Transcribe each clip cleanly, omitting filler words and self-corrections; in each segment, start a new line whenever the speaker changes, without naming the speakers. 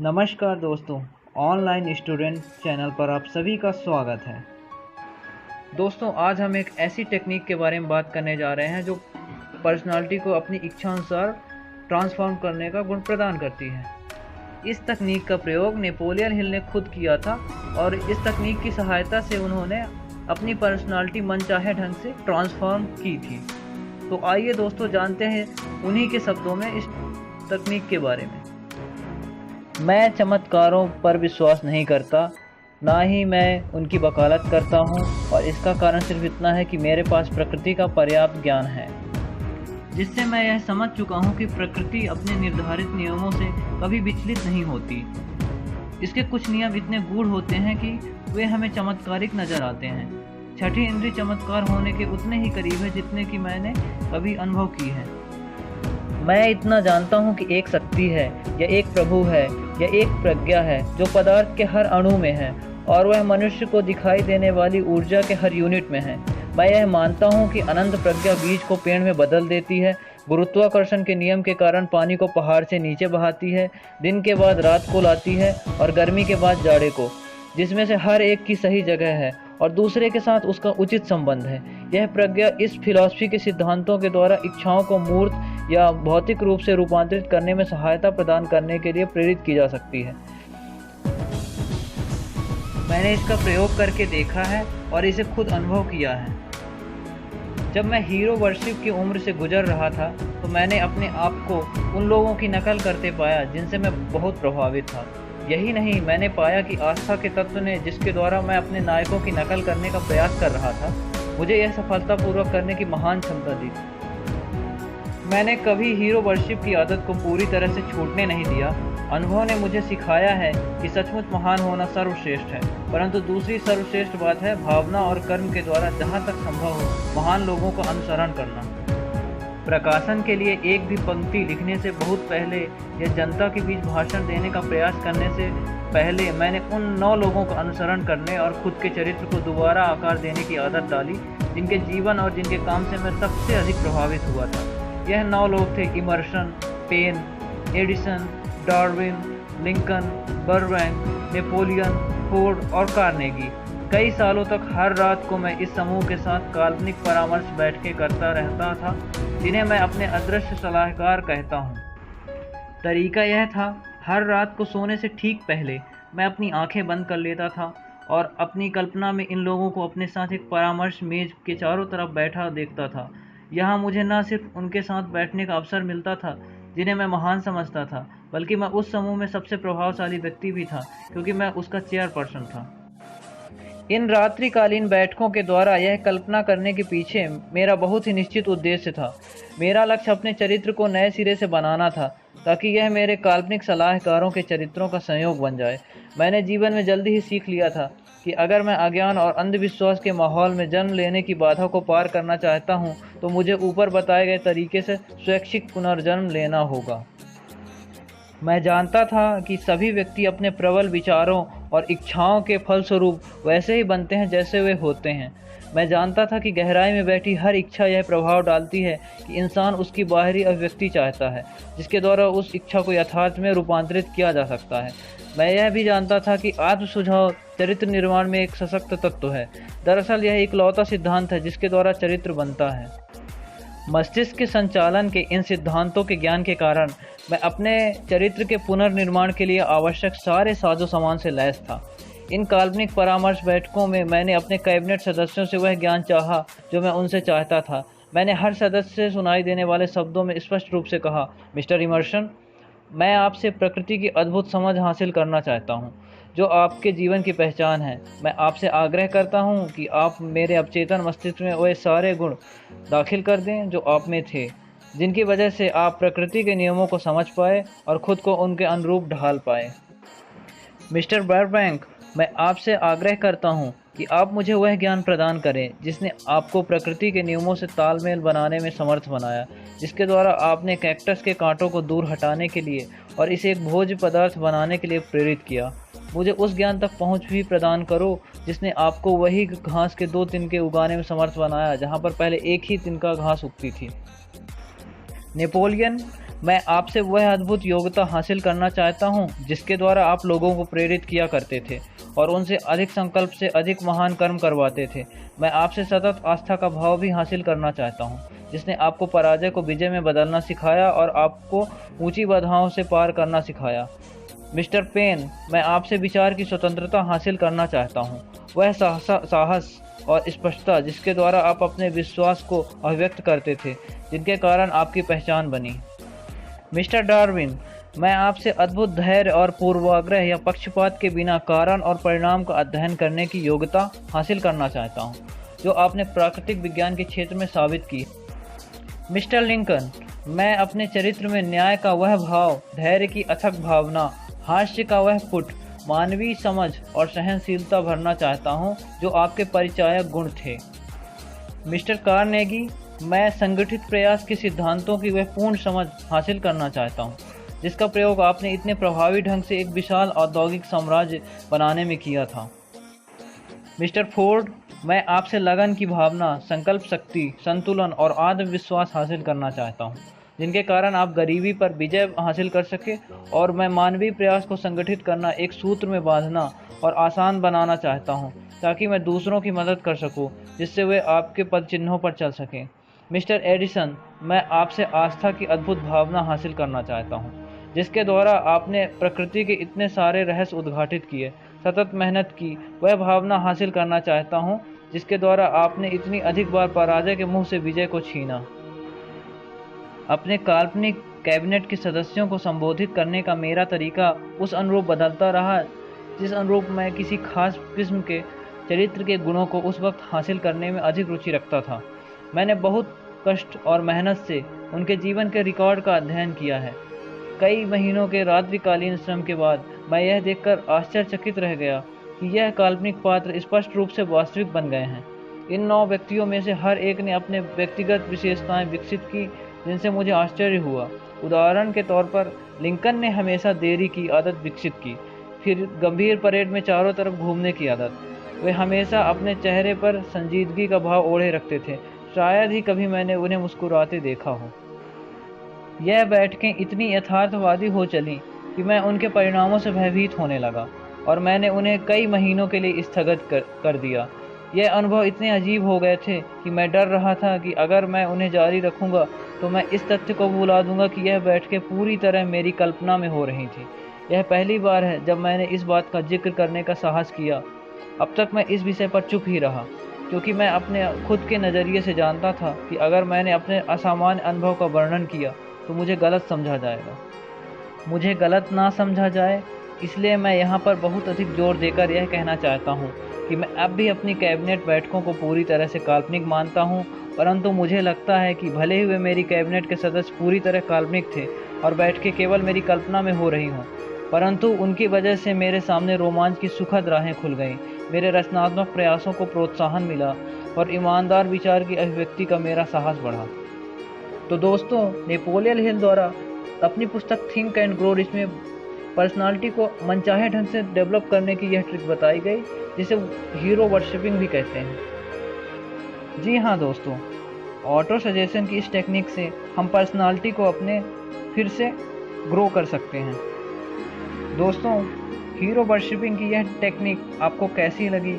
नमस्कार दोस्तों, online student channel पर आप सभी का स्वागत है। दोस्तों, आज हम एक ऐसी टेक्निक के बारे में बात करने जा रहे हैं जो पर्सनालिटी को अपनी इच्छा अनुसार ट्रांसफॉर्म करने का गुण प्रदान करती है। इस तकनीक का प्रयोग नेपोलियन हिल ने खुद किया था और इस तकनीक की सहायता से उन्होंने अपनी पर्सनालिटी मनचाहे ढंग से ट्रांसफॉर्म की थी। तो आइए दोस्तों, जानते हैं उन्हीं के शब्दों में इस तकनीक के बारे में। मैं चमत्कारों पर विश्वास नहीं करता, ना ही मैं उनकी वकालत करता हूँ, और इसका कारण सिर्फ इतना है कि मेरे पास प्रकृति का पर्याप्त ज्ञान है, जिससे मैं यह समझ चुका हूँ कि प्रकृति अपने निर्धारित नियमों से कभी विचलित नहीं होती। इसके कुछ नियम इतने गूढ़ होते हैं कि वे हमें चमत्कारिक नजर आते हैं। छठी इंद्रिय चमत्कार होने के उतने ही करीब है जितने की मैंने कभी अनुभव की है। मैं इतना जानता हूँ कि एक शक्ति है, या एक प्रभु है, या एक प्रज्ञा है जो पदार्थ के हर अणु में है, और वह मनुष्य को दिखाई देने वाली ऊर्जा के हर यूनिट में है। मैं यह मानता हूँ कि अनंत प्रज्ञा बीज को पेड़ में बदल देती है, गुरुत्वाकर्षण के नियम के कारण पानी को पहाड़ से नीचे बहाती है, दिन के बाद रात को लाती है और गर्मी के बाद जाड़े को, जिसमें से हर एक की सही जगह है और दूसरे के साथ उसका उचित संबंध है। यह प्रज्ञा इस फिलॉसफी के सिद्धांतों के द्वारा इच्छाओं को मूर्त या भौतिक रूप से रूपांतरित करने में सहायता प्रदान करने के लिए प्रेरित की जा सकती है। मैंने इसका प्रयोग करके देखा है और इसे खुद अनुभव किया है। जब मैं हीरो वर्शिप की उम्र से गुजर रहा था तो मैंने अपने आप को उन लोगों की नकल करते पाया जिनसे मैं बहुत प्रभावित था। यही नहीं, मैंने पाया कि आस्था के तत्व ने, जिसके द्वारा मैं अपने नायकों की नकल करने का प्रयास कर रहा था, मुझे यह सफलतापूर्वक करने की महान क्षमता दी। मैंने कभी हीरो वर्शिप की आदत को पूरी तरह से छूटने नहीं दिया। अनुभव ने मुझे सिखाया है कि सचमुच महान होना सर्वश्रेष्ठ है, परंतु दूसरी सर्वश्रेष्ठ बात है भावना और कर्म के द्वारा जहाँ तक संभव हो महान लोगों का अनुसरण करना। प्रकाशन के लिए एक भी पंक्ति लिखने से बहुत पहले या जनता के बीच भाषण देने का प्रयास करने से पहले मैंने उन 9 लोगों का अनुसरण करने और खुद के चरित्र को दोबारा आकार देने की आदत डाली, जिनके जीवन और जिनके काम से मैं सबसे अधिक प्रभावित हुआ था। यह 9 लोग थे: Emerson, Paine, Edison, Darwin, Lincoln, Burbank, Napoleon, Ford और कार्नेगी। कई सालों तक हर रात को मैं इस समूह के साथ काल्पनिक परामर्श बैठकें करता रहता था, जिन्हें मैं अपने अदृश्य सलाहकार कहता हूँ। तरीका यह था, हर रात को सोने से ठीक पहले मैं अपनी आंखें बंद कर लेता था और अपनी कल्पना में इन लोगों को अपने साथ एक परामर्श मेज के चारों तरफ बैठा देखता था। यहाँ मुझे न सिर्फ उनके साथ बैठने का अवसर मिलता था जिन्हें मैं महान समझता था, बल्कि मैं उस समूह में सबसे प्रभावशाली व्यक्ति भी था, क्योंकि मैं उसका चेयरपर्सन था। इन रात्रिकालीन बैठकों के द्वारा यह कल्पना करने के पीछे मेरा बहुत ही निश्चित उद्देश्य था। मेरा लक्ष्य अपने चरित्र को नए सिरे से बनाना था, ताकि यह मेरे काल्पनिक सलाहकारों के चरित्रों का संयोग बन जाए। मैंने जीवन में जल्दी ही सीख लिया था कि अगर मैं अज्ञान और अंधविश्वास के माहौल में जन्म लेने की बाधा को पार करना चाहता हूँ, तो मुझे ऊपर बताए गए तरीके से स्वैच्छिक पुनर्जन्म लेना होगा। मैं जानता था कि सभी व्यक्ति अपने प्रबल विचारों और इच्छाओं के फलस्वरूप वैसे ही बनते हैं जैसे वे होते हैं। मैं जानता था कि गहराई में बैठी हर इच्छा यह प्रभाव डालती है कि इंसान उसकी बाहरी अभिव्यक्ति चाहता है, जिसके द्वारा उस इच्छा को यथार्थ में रूपांतरित किया जा सकता है। मैं यह भी जानता था कि आत्म सुझाव चरित्र निर्माण में एक सशक्त तत्व है। दरअसल यह एक लौता सिद्धांत है जिसके द्वारा चरित्र बनता है। मस्तिष्क के संचालन के इन सिद्धांतों के ज्ञान के कारण मैं अपने चरित्र के पुनर्निर्माण के लिए आवश्यक सारे साजो सामान से लैस था। इन काल्पनिक परामर्श बैठकों में मैंने अपने कैबिनेट सदस्यों से वह ज्ञान चाहा जो मैं उनसे चाहता था। मैंने हर सदस्य से सुनाई देने वाले शब्दों में स्पष्ट रूप से कहा, मिस्टर इमर्सन, मैं आपसे प्रकृति की अद्भुत समझ हासिल करना चाहता हूँ, जो आपके जीवन की पहचान है। मैं आपसे आग्रह करता हूँ कि आप मेरे अवचेतन मस्तिष्क में वे सारे गुण दाखिल कर दें जो आप में थे, जिनकी वजह से आप प्रकृति के नियमों को समझ पाए और खुद को उनके अनुरूप ढाल पाए। मिस्टर बर्बैंक, मैं आपसे आग्रह करता हूँ कि आप मुझे वह ज्ञान प्रदान करें जिसने आपको प्रकृति के नियमों से तालमेल बनाने में समर्थ बनाया, जिसके द्वारा आपने कैक्टस के कांटों को दूर हटाने के लिए और इसे एक भोज्य पदार्थ बनाने के लिए प्रेरित किया। मुझे उस ज्ञान तक पहुंच भी प्रदान करो जिसने आपको वही घास के 2 तिनके उगाने में समर्थ बनाया जहां पर पहले एक ही तिनका घास उगती थी। नेपोलियन, मैं आपसे वह अद्भुत योग्यता हासिल करना चाहता हूं जिसके द्वारा आप लोगों को प्रेरित किया करते थे और उनसे अधिक संकल्प से अधिक महान कर्म करवाते थे। मैं आपसे सतत आस्था का भाव भी हासिल करना चाहता हूं, जिसने आपको पराजय को विजय में बदलना सिखाया और आपको ऊंची बाधाओं से पार करना सिखाया। मिस्टर पेन, मैं आपसे विचार की स्वतंत्रता हासिल करना चाहता हूँ, वह साहस और स्पष्टता जिसके द्वारा आप अपने विश्वास को अभिव्यक्त करते थे, जिनके कारण आपकी पहचान बनी। मिस्टर डार्विन, मैं आपसे अद्भुत धैर्य और पूर्वाग्रह या पक्षपात के बिना कारण और परिणाम का अध्ययन करने की योग्यता हासिल करना चाहता हूँ, जो आपने प्राकृतिक विज्ञान के क्षेत्र में साबित की। मिस्टर लिंकन, मैं अपने चरित्र में न्याय का वह भाव, धैर्य की अथक भावना, हास्य का वह पुट, मानवीय समझ और सहनशीलता भरना चाहता हूं, जो आपके परिचायक गुण थे। मिस्टर कार्नेगी, मैं संगठित प्रयास के सिद्धांतों की वह पूर्ण समझ हासिल करना चाहता हूं, जिसका प्रयोग आपने इतने प्रभावी ढंग से एक विशाल औद्योगिक साम्राज्य बनाने में किया था। मिस्टर फोर्ड, मैं आपसे लगन की भावना, संकल्प शक्ति, संतुलन और आत्मविश्वास हासिल करना चाहता हूं, जिनके कारण आप गरीबी पर विजय हासिल कर सके, और मैं मानवीय प्रयास को संगठित करना, एक सूत्र में बांधना और आसान बनाना चाहता हूं, ताकि मैं दूसरों की मदद कर सकूं, जिससे वे आपके पद चिन्हों पर चल सकें। मिस्टर एडिसन, मैं आपसे आस्था की अद्भुत भावना हासिल करना चाहता हूं, जिसके द्वारा आपने प्रकृति के इतने सारे रहस्य उद्घाटित किए, सतत मेहनत की, वह भावना हासिल करना चाहता हूं, जिसके द्वारा आपने इतनी अधिक बार पराजय के मुंह से विजय को छीना। अपने काल्पनिक कैबिनेट के सदस्यों को संबोधित करने का मेरा तरीका उस अनुरूप बदलता रहा, जिस अनुरूप मैं किसी खास किस्म के चरित्र के गुणों को उस वक्त हासिल करने में अधिक रुचि रखता था। मैंने बहुत कष्ट और मेहनत से उनके जीवन के रिकॉर्ड का अध्ययन किया है। कई महीनों के रात्रिकालीन श्रम के बाद मैं यह देखकर आश्चर्यचकित रह गया कि यह काल्पनिक पात्र स्पष्ट रूप से वास्तविक बन गए हैं। इन 9 व्यक्तियों में से हर एक ने अपने व्यक्तिगत विशेषताएं विकसित की, जिनसे मुझे आश्चर्य हुआ। उदाहरण के तौर पर लिंकन ने हमेशा देरी की आदत विकसित की, फिर गंभीर परेड में चारों तरफ घूमने की आदत। वे हमेशा अपने चेहरे पर संजीदगी का भाव ओढ़े रखते थे, शायद ही कभी मैंने उन्हें मुस्कुराते देखा हो। यह बैठकें इतनी यथार्थवादी हो चलीं कि मैं उनके परिणामों से भयभीत होने लगा और मैंने उन्हें कई महीनों के लिए स्थगित कर दिया। यह अनुभव इतने अजीब हो गए थे कि मैं डर रहा था कि अगर मैं उन्हें जारी रखूंगा तो मैं इस तथ्य को भुला दूंगा कि यह बैठकें पूरी तरह मेरी कल्पना में हो रही थी। यह पहली बार है जब मैंने इस बात का जिक्र करने का साहस किया। अब तक मैं इस विषय पर चुप ही रहा, क्योंकि मैं अपने खुद के नज़रिए से जानता था कि अगर मैंने अपने असामान्य अनुभव का वर्णन किया तो मुझे गलत समझा जाएगा। मुझे गलत ना समझा जाए, इसलिए मैं यहाँ पर बहुत अधिक जोर देकर यह कहना चाहता हूँ कि मैं अब भी अपनी कैबिनेट बैठकों को पूरी तरह से काल्पनिक मानता हूँ, परंतु मुझे लगता है कि भले ही वे मेरी कैबिनेट के सदस्य पूरी तरह काल्पनिक थे और बैठकें केवल मेरी कल्पना में हो रही हों, परंतु उनकी वजह से मेरे सामने रोमांच की सुखद राहें खुल गईं, मेरे रचनात्मक प्रयासों को प्रोत्साहन मिला और ईमानदार विचार की अभिव्यक्ति का मेरा साहस बढ़ा। तो दोस्तों, नेपोलियन हिल द्वारा अपनी पुस्तक थिंक एंड ग्रो रिच में पर्सनालिटी को मनचाहे ढंग से डेवलप करने की यह ट्रिक बताई गई, जिसे हीरो वर्शिपिंग भी कहते हैं। जी हाँ दोस्तों, ऑटो सजेशन की इस टेक्निक से हम पर्सनालिटी को अपने फिर से ग्रो कर सकते हैं। दोस्तों, हीरो वर्शिपिंग की यह टेक्निक आपको कैसी लगी,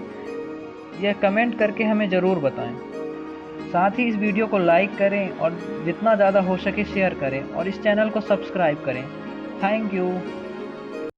यह कमेंट करके हमें ज़रूर बताएं। साथ ही इस वीडियो को लाइक करें और जितना ज़्यादा हो सके शेयर करें और इस चैनल को सब्सक्राइब करें। Thank you.